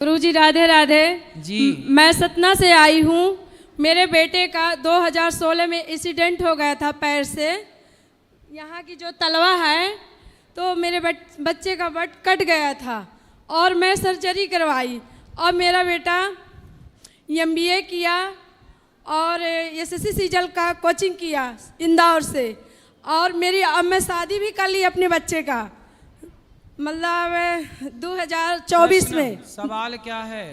गुरुजी राधे राधे जी। मैं सतना से आई हूँ। मेरे बेटे का 2016 में एक्सीडेंट हो गया था पैर से। यहाँ की जो तलवा है तो मेरे बच्चे का बट कट गया था और मैं सर्जरी करवाई और मेरा बेटा MBA किया और SSC सीजल का कोचिंग किया इंदौर से। और मेरी अब मैं शादी भी कर ली अपने बच्चे का, मतलब 2024 में। सवाल क्या है?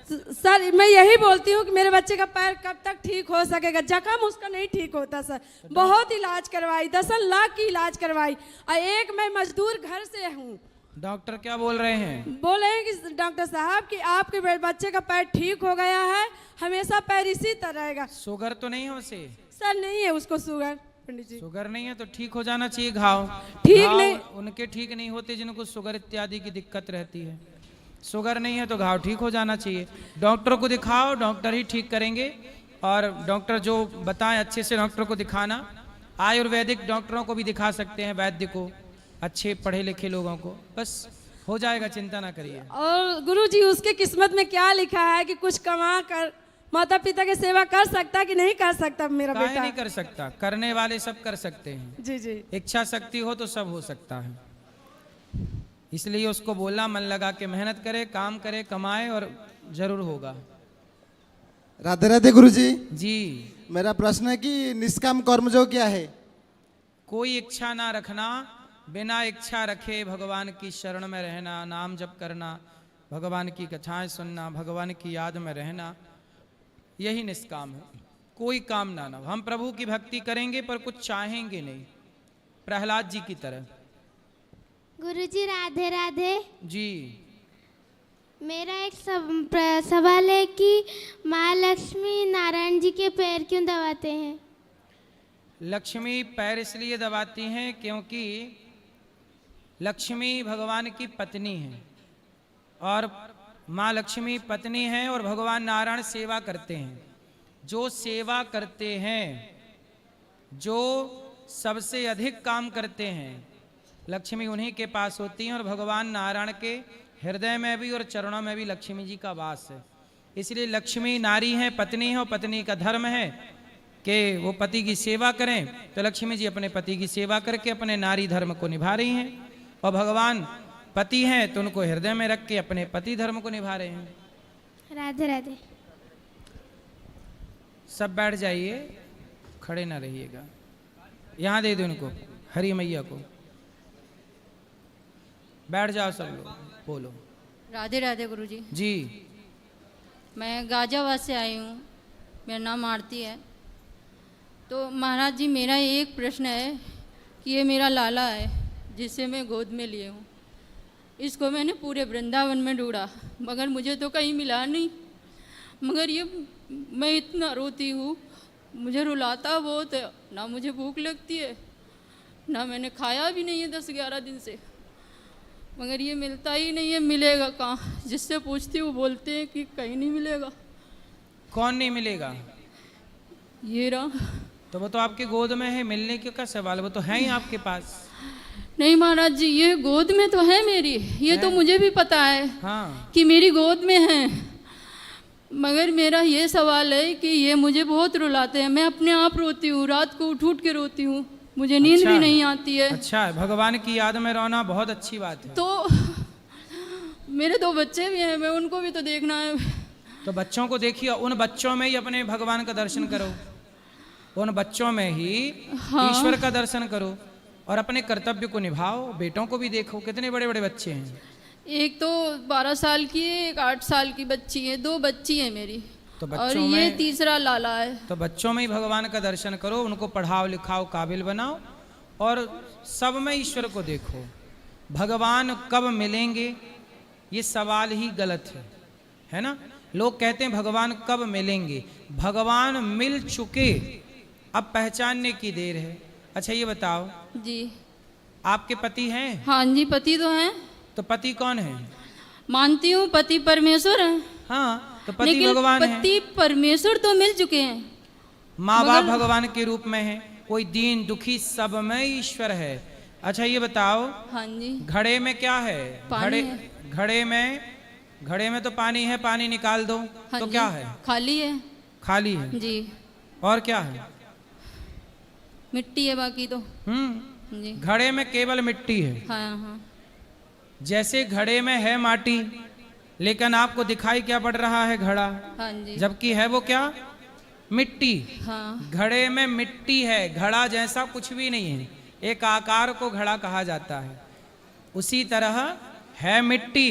सर मैं यही बोलती हूँ कि मेरे बच्चे का पैर कब तक ठीक हो सकेगा? जख्म उसका नहीं ठीक होता सर। बहुत इलाज करवाई, 10 लाख की इलाज करवाई और एक मैं मजदूर घर से हूँ। डॉक्टर क्या बोल रहे हैं? बोले हैं कि डॉक्टर साहब कि आपके बच्चे का पैर ठीक हो गया है, हमेशा पैर इसी तरह रहेगा। शुगर तो नहीं है उसे? सर नहीं है उसको शुगर, पंडित जी। शुगर नहीं है तो ठीक हो जाना चाहिए। घाव ठीक घाव नहीं, उनके ठीक नहीं होते जिनको शुगर इत्यादि की दिक्कत रहती है। शुगर नहीं है तो घाव ठीक हो जाना चाहिए। डॉक्टर को दिखाओ, डॉक्टर ही ठीक करेंगे। और डॉक्टर जो बताएं अच्छे से डॉक्टर को दिखाना। आयुर्वेदिक डॉक्टरों को भी दिखा सकते हैं, वैद्य को, अच्छे पढ़े लिखे लोगों को, बस हो जाएगा, चिंता ना करिए। और गुरुजी उसके किस्मत में क्या लिखा है कि कुछ कमा कर माता पिता की सेवा कर सकता कि नहीं कर सकता मेरा काहे बेटा? नहीं कर सकता, करने वाले सब कर सकते हैं। जी जी। इच्छा शक्ति हो तो सब हो सकता है। इसलिए उसको बोला मन लगा के मेहनत करे, काम करे, कमाए और जरूर होगा। राधे राधे गुरुजी। जी। मेरा प्रश्न है कि निष्काम कर्मयोग क्या है? कोई इच्छा ना रखना, बिना इच्छा रखे भगवान की शरण में रहना, नाम जप करना, भगवान की कथाएं सुनना, भगवान की याद में रहना, यही निष्काम है। कोई काम ना हो। हम प्रभु की भक्ति करेंगे पर कुछ चाहेंगे नहीं, प्रहलाद जी की तरह। गुरुजी राधे राधे। जी। मेरा एक सवाल है कि माँ लक्ष्मी नारायण जी के पैर क्यों दबाते हैं? लक्ष्मी पैर इसलिए दबाती हैं क्योंकि लक्ष्मी भगवान की पत्नी है और माँ लक्ष्मी पत्नी है और भगवान नारायण सेवा करते हैं। जो सेवा करते हैं, जो सबसे अधिक काम करते हैं, लक्ष्मी उन्हीं के पास होती हैं। और भगवान नारायण के हृदय में भी और चरणों में भी लक्ष्मी जी का वास है। इसलिए लक्ष्मी नारी है, पत्नी है और पत्नी का धर्म है कि वो पति की सेवा करें। तो लक्ष्मी जी अपने पति की सेवा करके अपने नारी धर्म को निभा रही हैं और भगवान पति हैं तो उनको हृदय में रख के अपने पति धर्म को निभा रहे हैं। राधे राधे। सब बैठ जाइए, खड़े ना रहिएगा। यहाँ दे दो उनको, हरी मैया को। बैठ जाओ सब लोग, बोलो। राधे राधे गुरुजी। जी। मैं गाजियाबाद से आई हूँ, मेरा नाम आरती है। तो महाराज जी मेरा एक प्रश्न है कि ये मेरा लाला है जिसे मैं गोद में लिए हूँ। इसको मैंने पूरे वृंदावन में ढूंढा मगर मुझे तो कहीं मिला नहीं। मगर ये मैं इतना रोती हूँ, मुझे रुलाता बहुत है, ना मुझे भूख लगती है, ना मैंने खाया भी नहीं है 10-11 दिन से। मगर ये मिलता ही नहीं है। मिलेगा कहाँ? जिससे पूछती हूँ बोलते हैं कि कहीं नहीं मिलेगा। कौन नहीं मिलेगा? ये रहा। तो वो तो आपके गोद में है, मिलने क्यों का सवाल? वो तो है ही आपके पास। नहीं महाराज जी, ये गोद में तो है मेरी, ये तो मुझे भी पता है हाँ। कि मेरी गोद में है। मगर मेरा ये सवाल है कि ये मुझे बहुत रुलाते हैं। मैं अपने आप रोती हूँ, रात को उठ उठ के रोती हूँ, मुझे नींद अच्छा भी नहीं आती है। अच्छा है, भगवान की याद में रोना बहुत अच्छी बात है। तो मेरे 2 बच्चे भी हैं, मैं उनको भी तो देखना है। तो बच्चों को देखिए, उन बच्चों में ही अपने भगवान का दर्शन करो, उन बच्चों में ही ईश्वर का दर्शन करो और अपने कर्तव्य को निभाओ। बेटों को भी देखो, कितने बड़े बड़े बच्चे हैं। एक तो 12 साल की है, एक 8 साल की बच्ची है, 2 बच्ची है मेरी। तो और बच्चों ये में तीसरा लाला है। तो बच्चों में ही भगवान का दर्शन करो, उनको पढ़ाओ लिखाओ, काबिल बनाओ और सब में ईश्वर को देखो। भगवान कब मिलेंगे ये सवाल ही गलत है ना? लोग कहते हैं भगवान कब मिलेंगे। भगवान मिल चुके, अब पहचानने की देर है। अच्छा ये बताओ जी, आपके पति हैं? हाँ जी, पति तो हैं। तो पति कौन है? मानती हूँ पति परमेश्वर हैं। हाँ, तो पति लेकिन भगवान है। पति परमेश्वर तो मिल चुके हैं। माँ बाप भगवान के रूप में है, कोई दीन दुखी सब में ईश्वर है। अच्छा ये बताओ, हाँ जी, घड़े में क्या है? पानी है। घड़े में घड़े में तो पानी है, पानी निकाल दो हाँ तो जी, क्या है? खाली है खाली है। जी। और क्या है? मिट्टी है बाकी तो। जी। घड़े में केवल मिट्टी है। हाँ हाँ। जैसे घड़े में है माटी, लेकिन आपको दिखाई क्या पड़ रहा है? घड़ा। हाँ जी। जबकि है वो क्या? मिट्टी। हाँ घड़े में मिट्टी है, घड़ा जैसा कुछ भी नहीं है, एक आकार को घड़ा कहा जाता है। उसी तरह है मिट्टी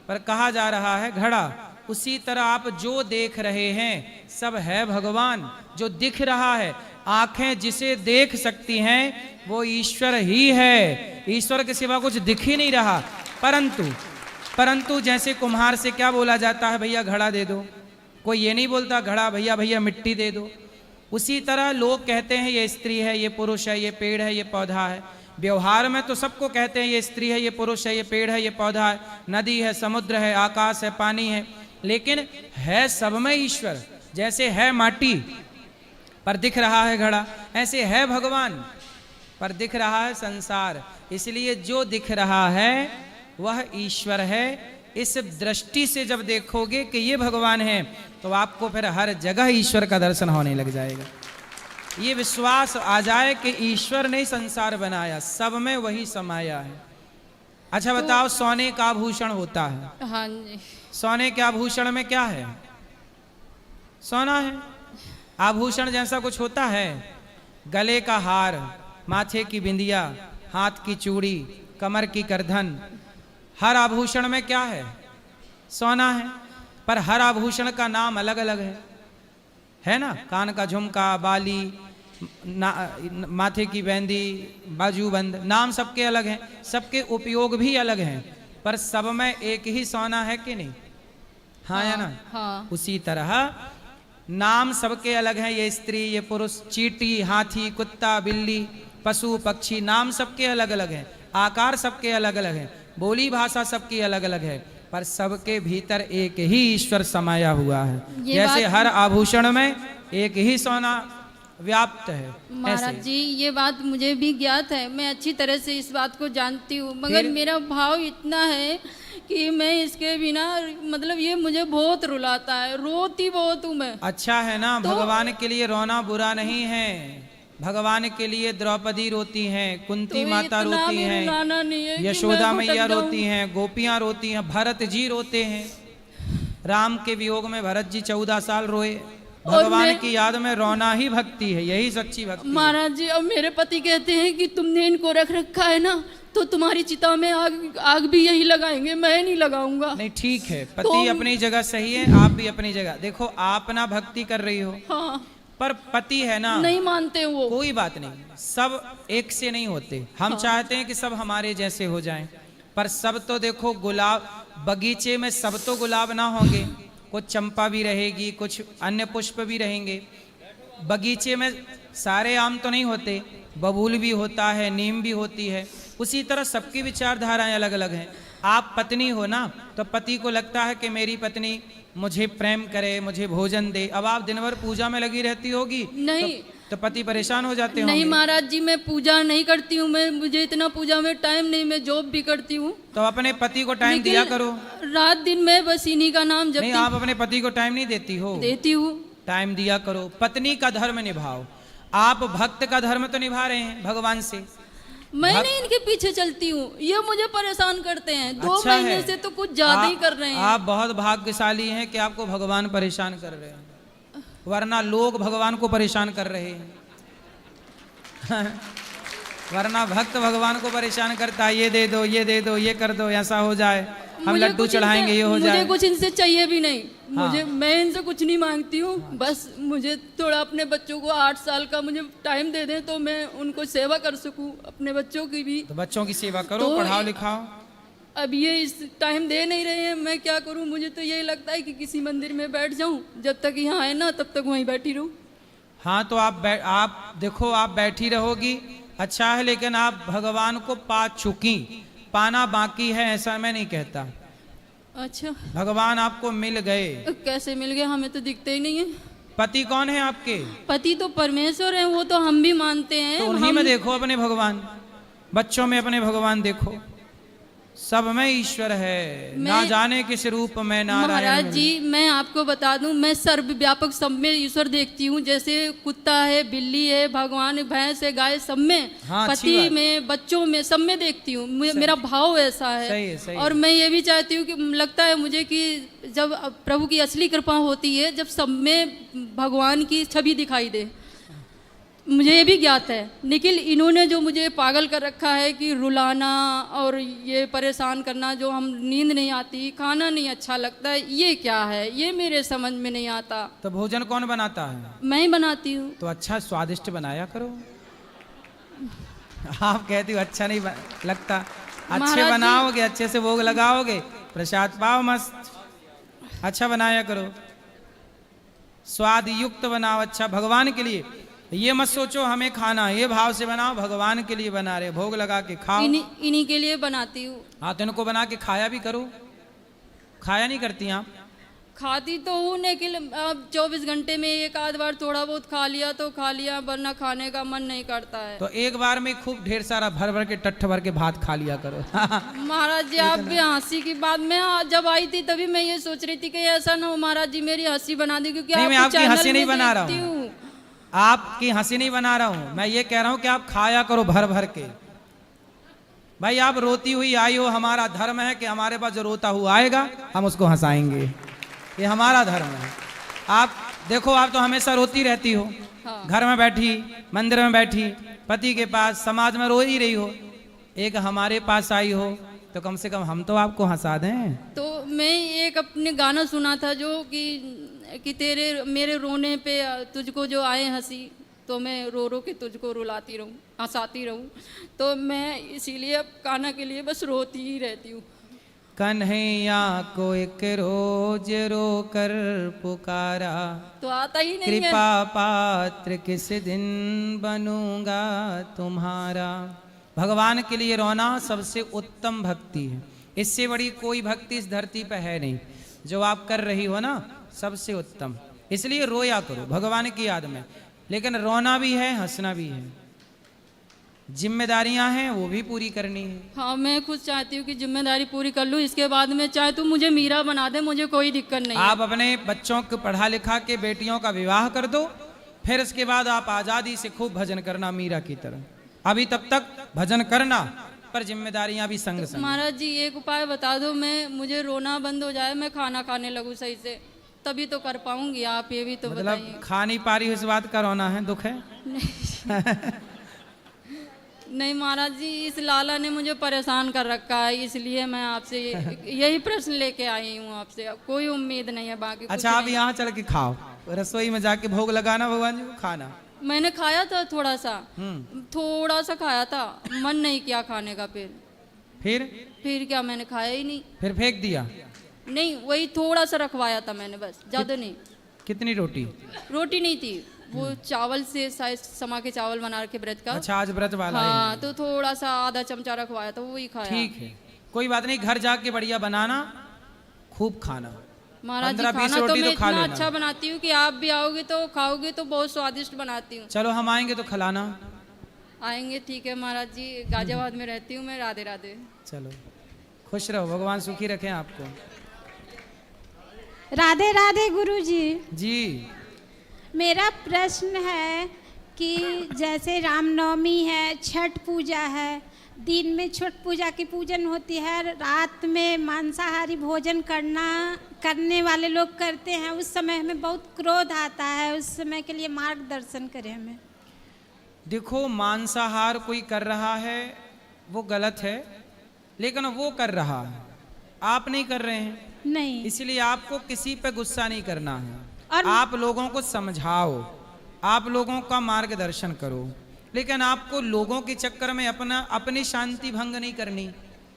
पर कहा जा रहा है घड़ा। उसी तरह आप जो देख रहे हैं सब है भगवान। जो दिख रहा है, आंखें जिसे देख सकती हैं वो ईश्वर ही है। ईश्वर के सिवा कुछ दिख ही नहीं रहा। परंतु जैसे कुम्हार से क्या बोला जाता है? भैया घड़ा दे दो। कोई ये नहीं बोलता घड़ा, भैया भैया मिट्टी दे दो। उसी तरह लोग कहते हैं ये स्त्री है, ये पुरुष है, ये पेड़ है, ये पौधा है। व्यवहार में तो सबको कहते हैं ये स्त्री है, ये पुरुष है, ये पेड़ है, ये पौधा है, नदी है, समुद्र है, आकाश है, पानी है, लेकिन है सब में ईश्वर। जैसे है माटी पर दिख रहा है घड़ा, ऐसे है भगवान पर दिख रहा है संसार। इसलिए जो दिख रहा है वह ईश्वर है। इस दृष्टि से जब देखोगे कि ये भगवान है तो आपको फिर हर जगह ईश्वर का दर्शन होने लग जाएगा। ये विश्वास आ जाए कि ईश्वर ने संसार बनाया, सब में वही समाया है। अच्छा बताओ, सोने का आभूषण होता है। हाँ जी। सोने के आभूषण में क्या है? सोना है। आभूषण जैसा कुछ होता है? गले का हार, माथे की बिंदिया, हाथ की चूड़ी, कमर की करधन, हर आभूषण में क्या है? सोना है। पर हर आभूषण का नाम अलग अलग है ना? कान का झुमका, बाली, माथे की बेंदी, बाजूबंद, नाम सबके अलग हैं, सबके उपयोग भी अलग हैं, पर सब में एक ही सोना है कि नहीं? हाँ या ना? हाँ। उसी तरह नाम सबके अलग हैं। ये स्त्री, ये पुरुष, चींटी, हाथी, कुत्ता, बिल्ली, पशु, पक्षी, नाम सबके अलग अलग हैं, आकार सबके अलग अलग हैं, बोली भाषा सबकी अलग अलग है, पर सबके भीतर एक ही ईश्वर समाया हुआ है। जैसे हर आभूषण में एक ही सोना व्याप्त है। महाराज जी ये बात मुझे भी ज्ञात है, मैं अच्छी तरह से इस बात को जानती हूँ, मगर मेरा भाव इतना है कि मैं इसके बिना मतलब ये मुझे बहुत रुलाता है, रोती बहुत हूँ मैं। अच्छा है ना, भगवान के लिए रोना बुरा नहीं है। भगवान के लिए द्रौपदी रोती हैं, कुंती माता रोती हैं, यशोदा मैया रोती हैं, गोपियां रोती हैं, भरत जी रोते हैं। राम के वियोग में भरत जी 14 साल रोए। भगवान की याद में रोना ही भक्ति है, यही सच्ची भक्ति। महाराज जी अब मेरे पति कहते हैं कि तुमने इनको रख रखा है ना, तो तुम्हारी चिता में आग भी यही लगाएंगे, मैं नहीं लगाऊंगा। नहीं ठीक है, पति अपनी जगह सही है, आप भी अपनी जगह। देखो आप ना भक्ति कर रही हो, हाँ, पर पति है ना, नहीं मानते वो। कोई बात नहीं, सब एक से नहीं होते। हम चाहते हैं कि सब हमारे जैसे हो जाएं, पर सब तो देखो गुलाब, बगीचे में सब तो गुलाब ना होंगे, कुछ चंपा भी रहेगी, कुछ अन्य पुष्प भी रहेंगे। बगीचे में सारे आम तो नहीं होते, बबूल भी होता है, नीम भी होती है। उसी तरह सबकी विचारधाराएं अलग अलग हैं। आप पत्नी हो ना, तो पति को लगता है कि मेरी पत्नी मुझे प्रेम करे, मुझे भोजन दे। अब आप दिन भर पूजा में लगी रहती होगी, नहीं तो पति परेशान हो जाते होंगे। नहीं महाराज जी मैं पूजा नहीं करती हूँ, मैं मुझे इतना पूजा में टाइम नहीं, मैं जॉब भी करती हूँ। तो अपने पति को टाइम दिया करो। रात दिन में बस इन्हीं का नाम जब नहीं, आप अपने पति को टाइम नहीं देती हो? देती हूँ। टाइम दिया करो, पत्नी का धर्म निभाओ। आप भक्त का धर्म तो निभा रहे हैं भगवान से। मैं नहीं इनके पीछे चलती हूँ, ये मुझे परेशान करते हैं। अच्छा 2 महीने से तो कुछ ज्यादा ही कर रहे हैं। आप बहुत भाग्यशाली हैं कि आपको भगवान परेशान कर रहे हैं, वरना लोग भगवान को परेशान कर रहे हैं। वरना भक्त भगवान को परेशान करता है, ये दे दो, ये दे दो, ये कर दो, ऐसा हो जाए, हम लड्डू चढ़ाएंगे, ये हो जाए। मुझे कुछ इनसे चाहिए भी नहीं। मैं इनसे कुछ नहीं मांगती हूँ, बस मुझे थोड़ा अपने बच्चों को 8 साल का मुझे टाइम दे दें तो मैं उनको सेवा कर सकूं, अपने बच्चों की भी। तो बच्चों की सेवा करो, तो पढ़ाओ लिखाओ। अब ये इस टाइम दे नहीं रहे हैं, मैं क्या करूं? मुझे तो यही लगता है कि किसी मंदिर में बैठ जाऊं, जब तक यहाँ आए ना तब तक वहीं बैठी रहूं। हाँ तो आप देखो, आप बैठी रहोगी अच्छा है, लेकिन आप भगवान को पा चुकी, पाना बाकी है ऐसा मैं नहीं कहता। अच्छा, भगवान आपको मिल गए। कैसे मिल गए? हमें तो दिखते ही नहीं है। पति कौन है आपके? पति तो परमेश्वर है, वो तो हम भी मानते हैं। तो उन्हीं में देखो अपने भगवान, बच्चों में अपने भगवान देखो, सब में ईश्वर है, ना मैं- जाने किस रूप में नारायण महाराज मिले। जी, मैं आपको बता दूं, मैं सर्वव्यापक सब में ईश्वर देखती हूँ। जैसे कुत्ता है, बिल्ली है, भगवान, भैंस है, गाय, सब में, हाँ, अच्छी पति बात। में, बच्चों में, सब में देखती हूँ। मेरा भाव ऐसा सही है। है, सही और है। मैं ये भी चाहती हूँ कि लगता है मुझे कि जब प्रभु की असली कृपा होती है, जब सब में भगवान की छवि दिखाई दे। मुझे ये भी ज्ञात है, लेकिन इन्होंने जो मुझे पागल कर रखा है कि रुलाना और ये परेशान करना, जो हम नींद नहीं आती, खाना नहीं अच्छा लगता है, ये क्या है, ये मेरे समझ में नहीं आता। तो भोजन कौन बनाता है? मैं ही बनाती हूँ। तो अच्छा स्वादिष्ट बनाया करो। आप कहती हो अच्छा नहीं लगता, अच्छे महाराज जी- बनाओगे, अच्छे से भोग लगाओगे, प्रसाद पाओ मस्त, अच्छा बनाया करो, स्वाद युक्त बनाओ, अच्छा भगवान के लिए। ये मत सोचो हमें खाना, ये भाव से बनाओ, भगवान के लिए बना रहे, भोग लगा के खाओ। इन्हीं के लिए बनाती हूँ। हाँ, तो इनको बना के खाया भी करो। खाया नहीं करती आप? खाती तो हूँ, लेकिन अब 24 घंटे में एक आध बार थोड़ा बहुत खा लिया तो खा लिया, वरना खाने का मन नहीं करता है। तो एक बार में खूब ढेर सारा भर भर के टट्ठ भर के भात खा लिया करो। महाराज जी, आप भी हंसी की बात, मैं जब आई थी तभी मैं ये सोच रही थी कि ऐसा ना हो महाराज जी मेरी हंसी बना दी, क्योंकि नहीं, मैं आपको आपकी हंसी चैनल नहीं में बना रहा देखती हूँ। हूँ। आपकी हंसी नहीं बना रहा हूं, मैं ये कह रहा हूं कि आप खाया करो भर भर के। भाई आप रोती हुई आई हो, हमारा धर्म है कि हमारे पास जो रोता हुआ आएगा हम उसको हंसाएंगे, ये हमारा धर्म है। आप देखो, आप तो हमेशा रोती रहती हो, हाँ। घर में बैठी, मंदिर में बैठी, पति के पास, समाज में रो ही रही हो, एक हमारे पास आई हो तो कम से कम हम तो आपको हंसा दें। तो मैं एक अपने गाना सुना था जो कि तेरे मेरे रोने पे तुझको जो आए हंसी, तो मैं रो रो के तुझको रुलाती रहूं, हंसाती रहूं। तो मैं इसीलिए अब कान्हा के लिए बस रोती ही रहती हूँ। कन्हैया को एक रोज रो कर पुकारा, तो आता ही नहीं है। कृपा पात्र किस दिन बनूंगा तुम्हारा। भगवान के लिए रोना सबसे उत्तम भक्ति है, इससे बड़ी कोई भक्ति इस धरती पे है नहीं। जो आप कर रही हो ना, सबसे उत्तम, इसलिए रोया करो भगवान की याद में। लेकिन रोना भी है, हंसना भी है, जिम्मेदारियां हैं वो भी पूरी करनी है। हाँ, मैं खुद चाहती हूँ कि जिम्मेदारी पूरी कर लूँ, इसके बाद में चाहे तू मुझे मीरा बना दे, मुझे कोई दिक्कत नहीं है। आप अपने बच्चों को पढ़ा लिखा के बेटियों का विवाह कर दो, फिर इसके बाद आप आजादी से खूब भजन करना मीरा की तरह। अभी तब तक भजन करना, पर जिम्मेदारियां भी संग संग। महाराज जी, एक उपाय बता दो, मुझे रोना बंद हो जाए, मैं खाना खाने लगूँ सही से, तभी तो कर पाऊंगी। आप ये भी तो मतलब बताइए। खा नहीं पा रही, इस बात का रोना है, दुख है? नहीं महाराज जी, इस लाला ने मुझे परेशान कर रखा है, इसलिए मैं आपसे यही प्रश्न लेके आई हूँ आपसे। अब कोई उम्मीद नहीं है बाकी कुछ अच्छा, आप नहीं। यहाँ चल के खाओ, रसोई में जाके भोग लगाना भगवान जी को, खाना। मैंने खाया था थोड़ा सा, हम्म। थोड़ा सा खाया था, मन नहीं किया खाने का। फिर क्या, मैंने खाया ही नहीं। फिर फेंक दिया? नहीं, वही थोड़ा सा रखवाया था मैंने, बस, ज्यादा नहीं। कितनी रोटी? रोटी नहीं थी, वो चावल से शायद समा के चावल बना रखे व्रत का। अच्छा, आज व्रत वाला है। हाँ, तो थोड़ा सा आधा चमचा रखवाया था, वही खाया। ठीक है, कोई बात नहीं, घर जाके बढ़िया बनाना, खूब खाना। महाराज जी, 15-20 खाना तो रोटी मैं तो खा इतना लेना। अच्छा बनाती हूँ कि आप भी आओगे तो खाओगे तो बहुत स्वादिष्ट बनाती हूँ। चलो हम आएंगे तो खिलाना। आएंगे, ठीक है महाराज जी। गाजियाबाद में रहती हूँ मैं। राधे राधे। चलो, खुश रहो, भगवान सुखी रखें आपको। राधे राधे गुरुजी। जी। मेरा प्रश्न है कि जैसे रामनवमी है, छठ पूजा है, दिन में छठ पूजा की पूजन होती है, रात में मांसाहारी भोजन करने वाले लोग करते हैं, उस समय हमें बहुत क्रोध आता है, उस समय के लिए मार्गदर्शन करें हमें। देखो, मांसाहार कोई कर रहा है वो गलत है, लेकिन वो कर रहा है, आप नहीं कर रहे हैं, नहीं, इसलिए आपको किसी पे गुस्सा नहीं करना है। और आप लोगों को समझाओ, आप लोगों का मार्गदर्शन करो, लेकिन आपको लोगों के चक्कर में अपनी शांति भंग नहीं करनी।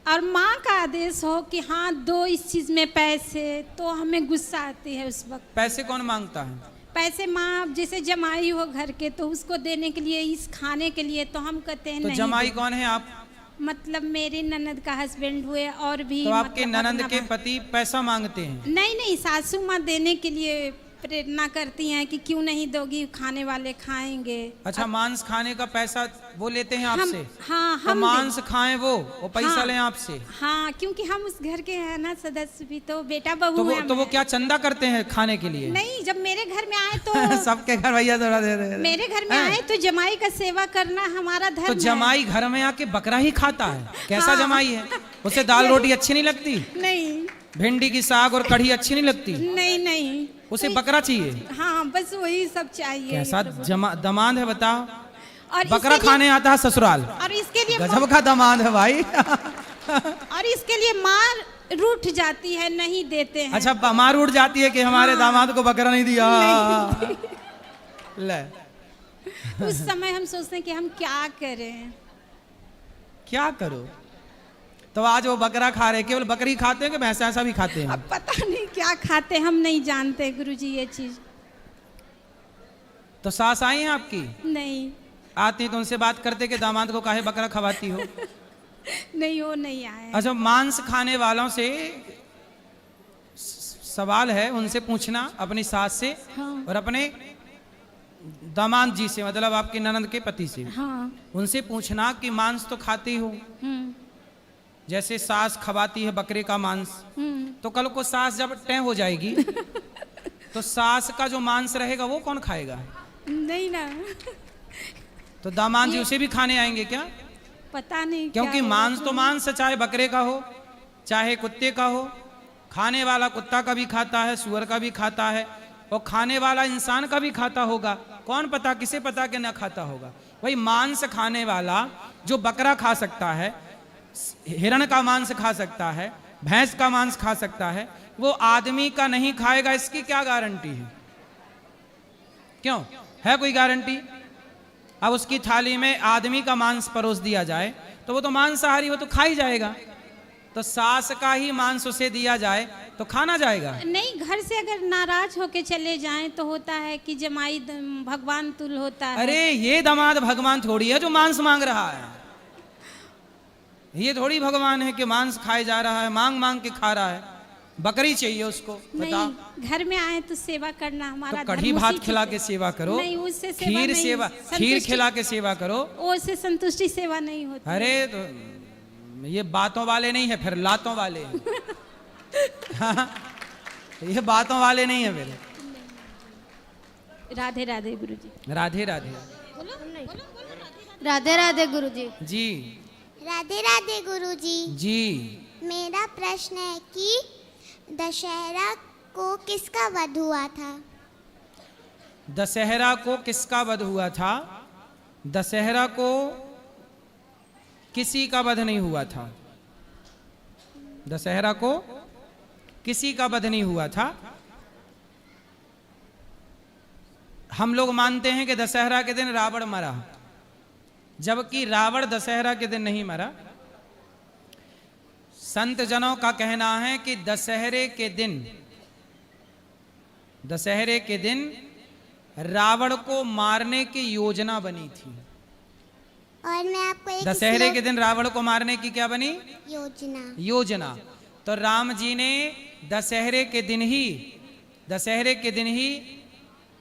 और माँ का आदेश हो कि हाँ दो इस चीज़ में पैसे, तो हमें गुस्सा आती है उस वक्त। पैसे कौन मांगता है? पैसे माँ जैसे जमाई हो घर के, तो उसको देने के लिए, इस खाने के लिए, तो हम कहते हैं तो नहीं। जमाई कौन है? आप? मतलब मेरी ननद का हस्बैंड हुए, और भी तो आपके मतलब ननद अपना के पति पैसा मांगते हैं? नहीं, सासू माँ देने के लिए प्रेरणा करती हैं कि क्यों नहीं दोगी, खाने वाले खाएंगे। अच्छा, मांस खाने का पैसा वो लेते हैं हम आपसे? हाँ तो हम मांस खाएं वो पैसा हाँ, लें आपसे? हाँ, क्योंकि हम उस घर के हैं ना सदस्य भी, तो बेटा बहू तो वो हैं तो वो हमें। क्या चंदा करते हैं खाने के लिए? नहीं, जब मेरे घर में आए तो सबके घर भैया थोड़ा दे रहे हैं। मेरे घर में हैं? आए तो जमाई का सेवा करना हमारा धर्म तो है। जमाई घर में आके बकरा ही खाता है? कैसा हाँ। जमाई है? उसे दाल रोटी अच्छी नहीं लगती? नहीं भिंडी की साग और कढ़ी अच्छी नहीं लगती? नहीं नहीं, उसे बकरा चाहिए? हाँ बस वही सब चाहिए। कैसा दमाद है बताओ? और बकरा इसके लिए- खाने आता है ससुराल? और इसके लिए गजब का दमाद है भाई। और इसके लिए मार रूठ जाती है, नहीं देते हैं। अच्छा, मार उड़ जाती है कि हमारे दामाद को बकरा नहीं दिया। ले, उस समय हम सोचते हैं कि हम क्या करें। क्या करो? तो आज वो बकरा खा रहे, केवल बकरी खाते हैं कि भैंसा ऐसा भी खाते हैं? अब पता नहीं क्या खाते, हम नहीं जानते गुरुजी ये चीज। तो सास आई हैं आपकी? नहीं आती तो उनसे बात करते कि दामाद को काहे बकरा खवाती हो? नहीं, वो नहीं आए। अच्छा, मांस खाने वालों से सवाल है, उनसे पूछना अपनी सास से हाँ। और अपने दामाद जी से, मतलब आपके ननद के पति से। हाँ। उनसे पूछना कि मांस तो खाती हो, जैसे सास खवाती है बकरे का मांस, तो कल को सास जब तय हो जाएगी तो सास का जो मांस रहेगा वो कौन खाएगा? नहीं ना, तो दामाद जी उसे भी खाने आएंगे क्या? पता नहीं क्योंकि क्या मांस तो मांस है, चाहे बकरे का हो चाहे कुत्ते का हो। खाने वाला कुत्ता का भी खाता है, सुअर का भी खाता है, और खाने वाला इंसान का भी खाता होगा। कौन पता, किसे पता कि ना खाता होगा? भाई मांस खाने वाला जो बकरा खा सकता है, हिरण का मांस खा सकता है, भैंस का मांस खा सकता है, वो आदमी का नहीं खाएगा, इसकी क्या गारंटी है? क्यों है कोई गारंटी? अब उसकी थाली में आदमी का मांस परोस दिया जाए तो वो तो मांसाहारी, वो तो खा ही जाएगा। तो सास का ही मांस उसे दिया जाए तो खाना जाएगा? नहीं, घर से अगर नाराज होके चले जाएं तो होता है कि जमाई भगवान तुल होता है। अरे ये दामाद भगवान थोड़ी है जो मांस मांग रहा है। ये थोड़ी भगवान है कि मांस खाए जा रहा है, मांग मांग के खा रहा है। बकरी चाहिए उसको, बताओ। नहीं, घर में आए तो सेवा करना हमारा तो कढ़ी धर्म, भात उसी खिला की के सेवा करो, नहीं, उससे सेवा खीर नहीं, सेवा, खीर संतुष्टि- खिला के सेवा करो। उससे संतुष्टि सेवा नहीं होती। अरे तो ये बातों वाले नहीं है, फिर लातों वाले हैं। ये बातों वाले नहीं है फिर। राधे राधे गुरुजी। राधे राधे। राधे राधे गुरुजी। जी राधे राधे गुरुजी। जी। मेरा प्रश्न है कि दशहरा को किसका वध हुआ था? दशहरा को किसका वध हुआ था? दशहरा को किसी का वध नहीं हुआ था। दशहरा को किसी का वध नहीं हुआ था। हम लोग मानते हैं कि दशहरा के दिन रावण मरा, जबकि रावण दशहरा के दिन नहीं मरा। संत जनों का कहना है कि दशहरे के दिन रावण को मारने की योजना बनी थी। और मैं आपको एक दशहरे के दिन रावण को मारने की क्या बनी? योजना। तो राम जी ने दशहरे के दिन ही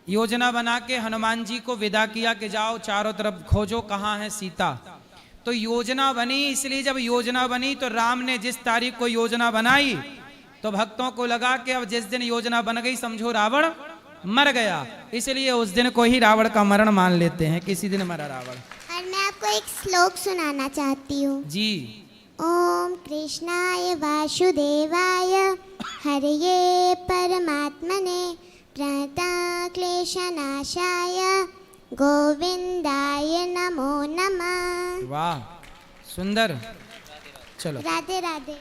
योजना बना के हनुमान जी को विदा किया कि जाओ चारों तरफ खोजो कहाँ है सीता। तो योजना बनी, इसलिए जब योजना बनी तो राम ने जिस तारीख को योजना बनाई तो भक्तों को लगा कि अब जिस दिन योजना बन गई समझो रावण मर गया, इसलिए उस दिन को ही रावण का मरण मान लेते हैं, किसी दिन मरा रावण। और मैं आपको एक श्लोक सुनाना चाहती हूँ। जी। ओम कृष्णाय वासुदेवाय हरये परमात्मने प्रणतक्लेशनाशाय गोविंदाय नमो नमः। वाह, सुंदर। चलो राधे राधे।